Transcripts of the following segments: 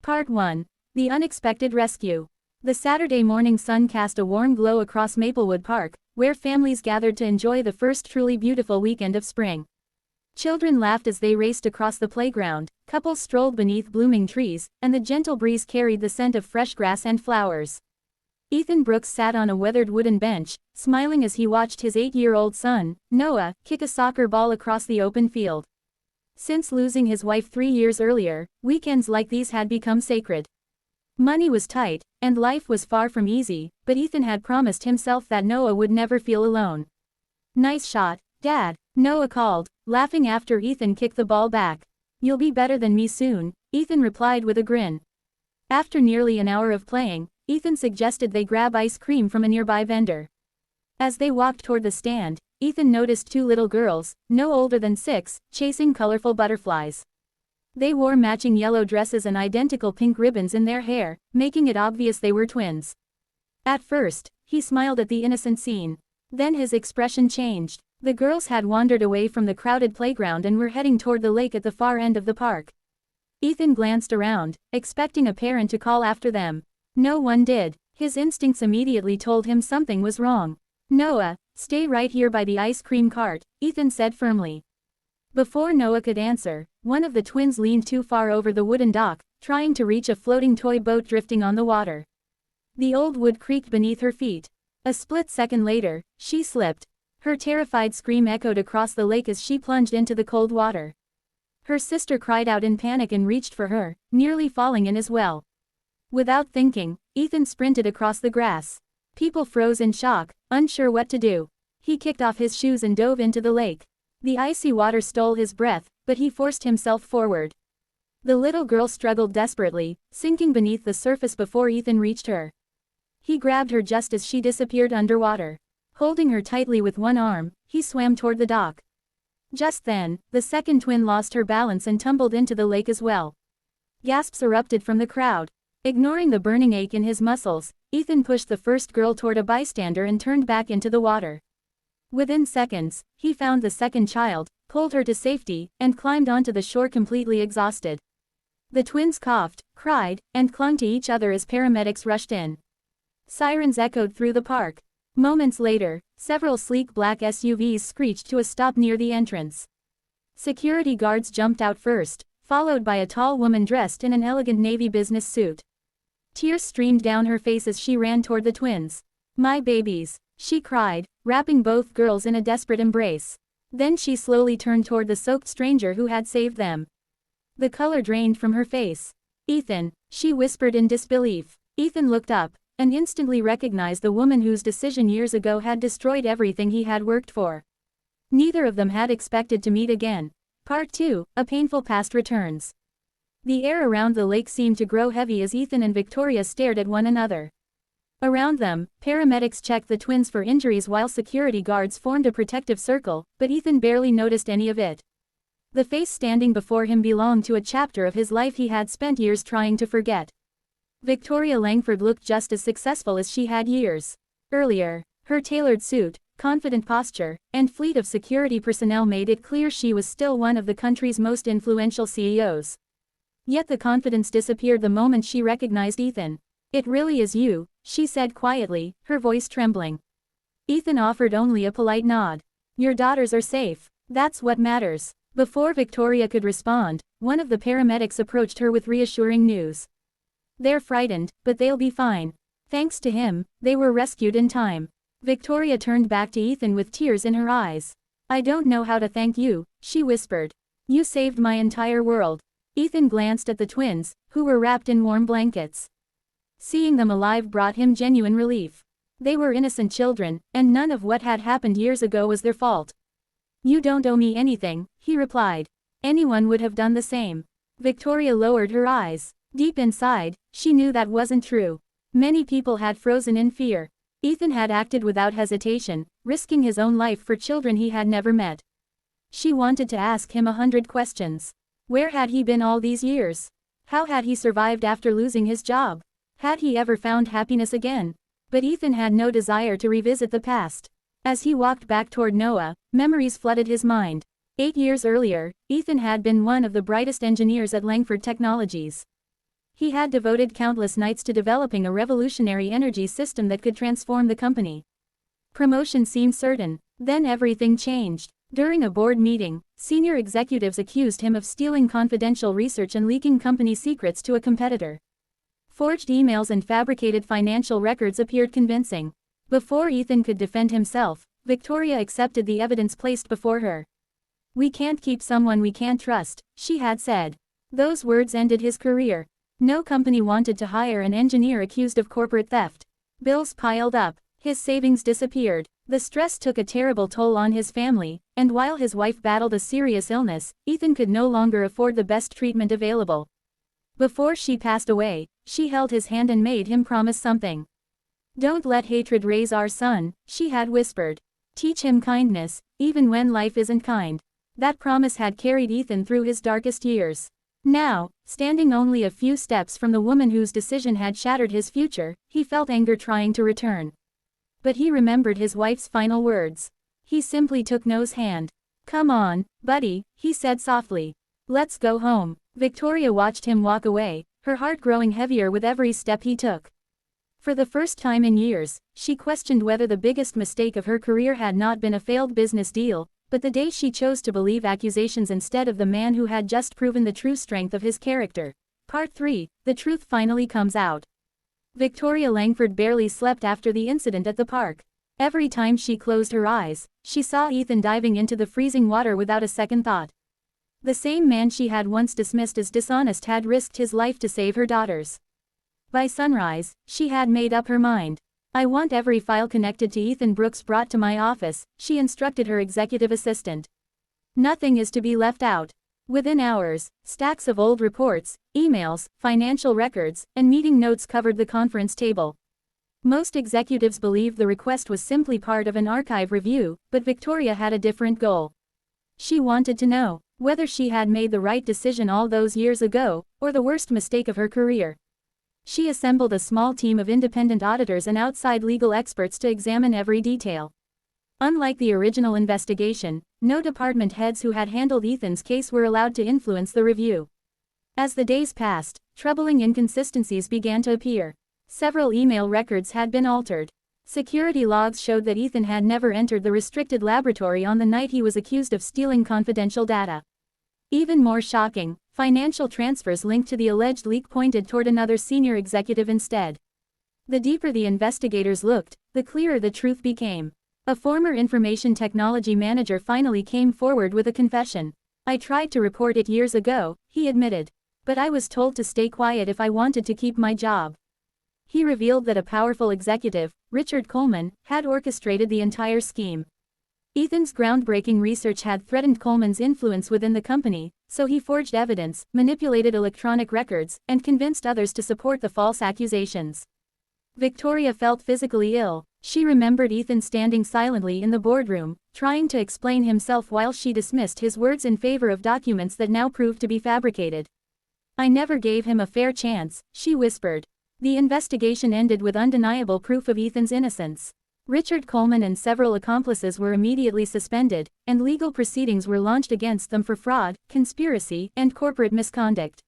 Part 1. The Unexpected Rescue. The Saturday morning sun cast a warm glow across Maplewood Park, where families gathered to enjoy the first truly beautiful weekend of spring. Children laughed as they raced across the playground, couples strolled beneath blooming trees, and the gentle breeze carried the scent of fresh grass and flowers. Ethan Brooks sat on a weathered wooden bench, smiling as he watched his 8-year-old son, Noah, kick a soccer ball across the open field. Since losing his wife 3 years earlier, weekends like these had become sacred. Money was tight, and life was far from easy, but Ethan had promised himself that Noah would never feel alone. "Nice shot, Dad," Noah called, laughing after Ethan kicked the ball back. "You'll be better than me soon," Ethan replied with a grin. After nearly an hour of playing, Ethan suggested they grab ice cream from a nearby vendor. As they walked toward the stand, Ethan noticed 2 little girls, no older than 6, chasing colorful butterflies. They wore matching yellow dresses and identical pink ribbons in their hair, making it obvious they were twins. At first, he smiled at the innocent scene. Then his expression changed. The girls had wandered away from the crowded playground and were heading toward the lake at the far end of the park. Ethan glanced around, expecting a parent to call after them. No one did. His instincts immediately told him something was wrong. "Noah, stay right here by the ice cream cart," Ethan said firmly. Before Noah could answer, one of the twins leaned too far over the wooden dock, trying to reach a floating toy boat drifting on the water. The old wood creaked beneath her feet. A split second later, she slipped. Her terrified scream echoed across the lake as she plunged into the cold water. Her sister cried out in panic and reached for her, nearly falling in as well. Without thinking, Ethan sprinted across the grass. People froze in shock, unsure what to do. He kicked off his shoes and dove into the lake. The icy water stole his breath, but he forced himself forward. The little girl struggled desperately, sinking beneath the surface before Ethan reached her. He grabbed her just as she disappeared underwater. Holding her tightly with one arm, he swam toward the dock. Just then, the second twin lost her balance and tumbled into the lake as well. Gasps erupted from the crowd. Ignoring the burning ache in his muscles, Ethan pushed the first girl toward a bystander and turned back into the water. Within seconds, he found the second child, pulled her to safety, and climbed onto the shore completely exhausted. The twins coughed, cried, and clung to each other as paramedics rushed in. Sirens echoed through the park. Moments later, several sleek black SUVs screeched to a stop near the entrance. Security guards jumped out first, followed by a tall woman dressed in an elegant navy business suit. Tears streamed down her face as she ran toward the twins. "My babies," she cried, wrapping both girls in a desperate embrace. Then she slowly turned toward the soaked stranger who had saved them. The color drained from her face. "Ethan," she whispered in disbelief. Ethan looked up, and instantly recognized the woman whose decision years ago had destroyed everything he had worked for. Neither of them had expected to meet again. Part 2, A Painful Past returns. The air around the lake seemed to grow heavy as Ethan and Victoria stared at one another. Around them, paramedics checked the twins for injuries while security guards formed a protective circle, but Ethan barely noticed any of it. The face standing before him belonged to a chapter of his life he had spent years trying to forget. Victoria Langford looked just as successful as she had years earlier. Her tailored suit, confident posture, and fleet of security personnel made it clear she was still one of the country's most influential CEOs. Yet the confidence disappeared the moment she recognized Ethan. "It really is you," she said quietly, her voice trembling. Ethan offered only a polite nod. "Your daughters are safe. That's what matters." Before Victoria could respond, one of the paramedics approached her with reassuring news. "They're frightened, but they'll be fine. Thanks to him, they were rescued in time." Victoria turned back to Ethan with tears in her eyes. "I don't know how to thank you," she whispered. "You saved my entire world." Ethan glanced at the twins, who were wrapped in warm blankets. Seeing them alive brought him genuine relief. They were innocent children, and none of what had happened years ago was their fault. "You don't owe me anything," he replied. "Anyone would have done the same." Victoria lowered her eyes. Deep inside, she knew that wasn't true. Many people had frozen in fear. Ethan had acted without hesitation, risking his own life for children he had never met. She wanted to ask him 100 questions. Where had he been all these years? How had he survived after losing his job? Had he ever found happiness again? But Ethan had no desire to revisit the past. As he walked back toward Noah, memories flooded his mind. 8 years earlier, Ethan had been one of the brightest engineers at Langford Technologies. He had devoted countless nights to developing a revolutionary energy system that could transform the company. Promotion seemed certain. Then everything changed. During a board meeting, senior executives accused him of stealing confidential research and leaking company secrets to a competitor. Forged emails and fabricated financial records appeared convincing. Before Ethan could defend himself, Victoria accepted the evidence placed before her. "We can't keep someone we can't trust," she had said. Those words ended his career. No company wanted to hire an engineer accused of corporate theft. Bills piled up. His savings disappeared. The stress took a terrible toll on his family, and while his wife battled a serious illness, Ethan could no longer afford the best treatment available. Before she passed away, she held his hand and made him promise something. "Don't let hatred raise our son," she had whispered. "Teach him kindness, even when life isn't kind." That promise had carried Ethan through his darkest years. Now, standing only a few steps from the woman whose decision had shattered his future, he felt anger trying to return. But he remembered his wife's final words. He simply took No's hand. "Come on, buddy," he said softly. "Let's go home." Victoria watched him walk away, her heart growing heavier with every step he took. For the first time in years, she questioned whether the biggest mistake of her career had not been a failed business deal, but the day she chose to believe accusations instead of the man who had just proven the true strength of his character. Part 3, the truth finally comes out. Victoria Langford barely slept after the incident at the park. Every time she closed her eyes, she saw Ethan diving into the freezing water without a second thought. The same man she had once dismissed as dishonest had risked his life to save her daughters. By sunrise, she had made up her mind. "I want every file connected to Ethan Brooks brought to my office," she instructed her executive assistant. "Nothing is to be left out." Within hours, stacks of old reports, emails, financial records, and meeting notes covered the conference table. Most executives believed the request was simply part of an archive review, but Victoria had a different goal. She wanted to know whether she had made the right decision all those years ago, or the worst mistake of her career. She assembled a small team of independent auditors and outside legal experts to examine every detail. Unlike the original investigation, no department heads who had handled Ethan's case were allowed to influence the review. As the days passed, troubling inconsistencies began to appear. Several email records had been altered. Security logs showed that Ethan had never entered the restricted laboratory on the night he was accused of stealing confidential data. Even more shocking, financial transfers linked to the alleged leak pointed toward another senior executive instead. The deeper the investigators looked, the clearer the truth became. A former information technology manager finally came forward with a confession. "I tried to report it years ago," he admitted. "But I was told to stay quiet if I wanted to keep my job." He revealed that a powerful executive, Richard Coleman, had orchestrated the entire scheme. Ethan's groundbreaking research had threatened Coleman's influence within the company, so he forged evidence, manipulated electronic records, and convinced others to support the false accusations. Victoria felt physically ill. She remembered Ethan standing silently in the boardroom, trying to explain himself while she dismissed his words in favor of documents that now proved to be fabricated. "I never gave him a fair chance," she whispered. The investigation ended with undeniable proof of Ethan's innocence. Richard Coleman and several accomplices were immediately suspended, and legal proceedings were launched against them for fraud, conspiracy, and corporate misconduct.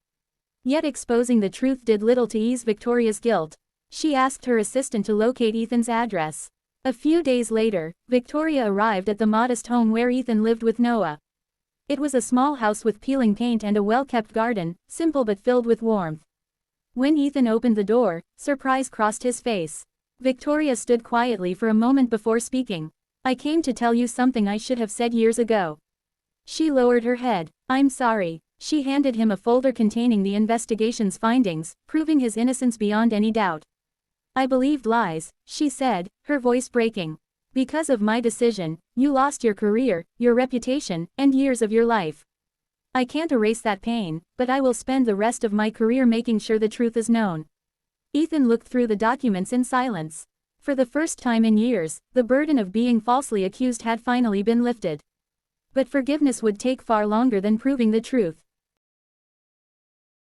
Yet exposing the truth did little to ease Victoria's guilt. She asked her assistant to locate Ethan's address. A few days later, Victoria arrived at the modest home where Ethan lived with Noah. It was a small house with peeling paint and a well-kept garden, simple but filled with warmth. When Ethan opened the door, surprise crossed his face. Victoria stood quietly for a moment before speaking. "I came to tell you something I should have said years ago." She lowered her head. "I'm sorry." She handed him a folder containing the investigation's findings, proving his innocence beyond any doubt. "I believed lies," she said, her voice breaking. "Because of my decision, you lost your career, your reputation, and years of your life. I can't erase that pain, but I will spend the rest of my career making sure the truth is known." Ethan looked through the documents in silence. For the first time in years, the burden of being falsely accused had finally been lifted. But forgiveness would take far longer than proving the truth.